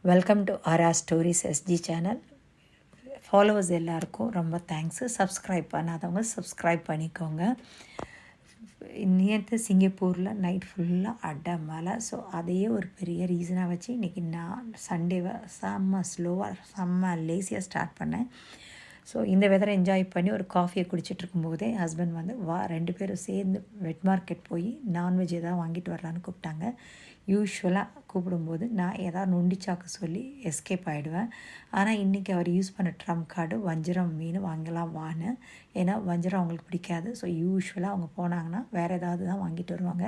Welcome to ஆர்ஆ stories SG channel. Followers எல்லாருக்கும் ரொம்ப தேங்க்ஸு. சப்ஸ்கிரைப் பண்ணாதவங்க சப்ஸ்கிரைப் பண்ணிக்கோங்க. நேற்று சிங்கப்பூரில் நைட் ஃபுல்லாக அடை மழை. ஸோ அதையே ஒரு பெரிய ரீசனாக வச்சு இன்றைக்கி நான் சண்டேவை செம்ம லேசியாக ஸ்டார்ட் பண்ணேன். ஸோ இந்த வெதரை என்ஜாய் பண்ணி ஒரு காஃபியை குடிச்சிட்டு இருக்கும்போதே ஹஸ்பண்ட் வந்து ரெண்டு பேரும் சேர்ந்து வெட் மார்க்கெட் போய் நான்வெஜ் எதாவது வாங்கிட்டு வரலான்னு கூப்பிட்டாங்க. யூஸ்வலாக கூப்பிடும்போது நான் எதாவது நொண்டிச்சாக்கு சொல்லி எஸ்கேப் ஆகிடுவேன். ஆனால் இன்றைக்கி அவர் யூஸ் பண்ண ட்ரம்ப் கார்டு வஞ்சரம் மீன் வாங்கலாம் வான்னு. ஏன்னா வஞ்சரம் அவங்களுக்கு பிடிக்காது. ஸோ யூஸ்வலாக அவங்க போனாங்கன்னா வேறு ஏதாவது தான் வாங்கிட்டு வருவாங்க.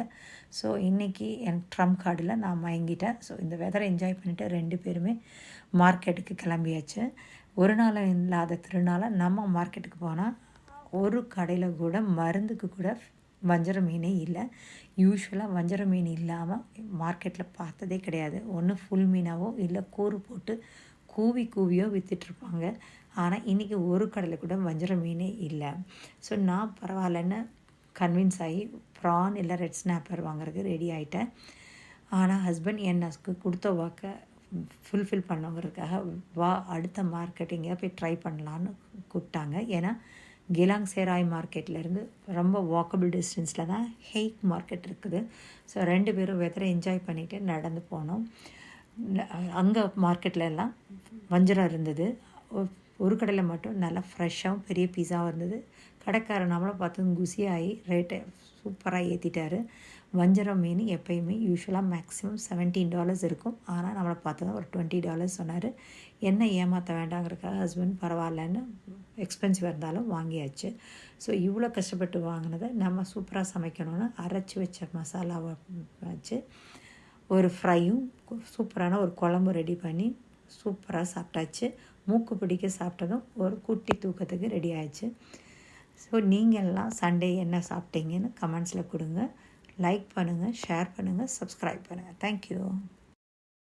ஸோ இன்றைக்கி என் ட்ரம்ப் கார்டில் நான் வாங்கிட்டேன். ஸோ இந்த வெதரை என்ஜாய் பண்ணிவிட்டு ரெண்டு பேருமே மார்க்கெட்டுக்கு கிளம்பியாச்சு. ஒரு நாள் இல்லாத திருநாளை நம்ம மார்க்கெட்டுக்கு போனால் ஒரு கடையில் கூட மருந்துக்கு கூட வஞ்சர மீனே இல்லை. யூஸ்வலாக வஞ்சர மீன் இல்லாமல் மார்க்கெட்டில் பார்த்ததே கிடையாது. ஒன்று ஃபுல் மீனாவோ இல்லை கூறு போட்டு கூவியோ விற்றுட்ருப்பாங்க. ஆனால் இன்றைக்கி ஒரு கடையில் கூட வஞ்சர மீனே இல்லை. ஸோ நான் பரவாயில்லன்னு கன்வின்ஸ் ஆகி ப்ரான் இல்லை ரெட் ஸ்னாப்பர் வாங்குறதுக்கு ரெடி ஆகிட்டேன். ஆனால் ஹஸ்பண்ட் எனக்கு கொடுத்த வாக்கை ஃபுல்ஃபில் பண்ணுங்கிறதுக்காக அடுத்த மார்க்கெட் எங்கேயா போய் ட்ரை பண்ணலான்னு கூப்பிட்டாங்க. ஏன்னா கிலாங் சேராய் மார்க்கெட்லேருந்து ரொம்ப வாக்கபிள் டிஸ்டன்ஸில் தான் ஹெய்க் மார்க்கெட் இருக்குது. ஸோ ரெண்டு பேரும் வெதரை என்ஜாய் பண்ணிவிட்டு நடந்து போனோம். அங்கே மார்க்கெட்டில் எல்லாம் வஞ்சரம் இருந்தது. ஒரு கடையில் மட்டும் நல்லா ஃப்ரெஷ்ஷாகவும் பெரிய பீஸாகவும் இருந்தது. கடைக்காரன் நம்மளை பார்த்து குசியாகி ரேட்டை சூப்பராக ஏற்றிட்டார். வஞ்சரம் மீன் எப்போயுமே யூஸ்வலாக மேக்ஸிமம் $17 இருக்கும். ஆனால் நம்மளை பார்த்தா ஒரு $20 சொன்னார். என்ன ஏமாற்ற வேண்டாங்கிறதுக்காக ஹஸ்பண்ட் பரவாயில்லன்னு எக்ஸ்பென்சிவாக இருந்தாலும் வாங்கியாச்சு. ஸோ இவ்வளோ கஷ்டப்பட்டு வாங்கினதை நம்ம சூப்பராக சமைக்கணும்னு அரைச்சி வச்ச மசாலாவை வச்சு ஒரு ஃப்ரையும் சூப்பரான ஒரு குழம்பு ரெடி பண்ணி சூப்பராக சாப்பிட்டாச்சு. மூக்கு பிடிக்க சாப்பிட்டதும் ஒரு குட்டி தூக்கத்துக்கு ரெடி ஆயிடுச்சு. ஸோ நீங்கள்லாம் சண்டே என்ன சாப்பிட்டீங்கன்னு கமெண்ட்ஸில் கொடுங்க. லைக் பண்ணுங்கள், ஷேர் பண்ணுங்கள், சப்ஸ்கிரைப் பண்ணுங்கள். தேங்க்யூ.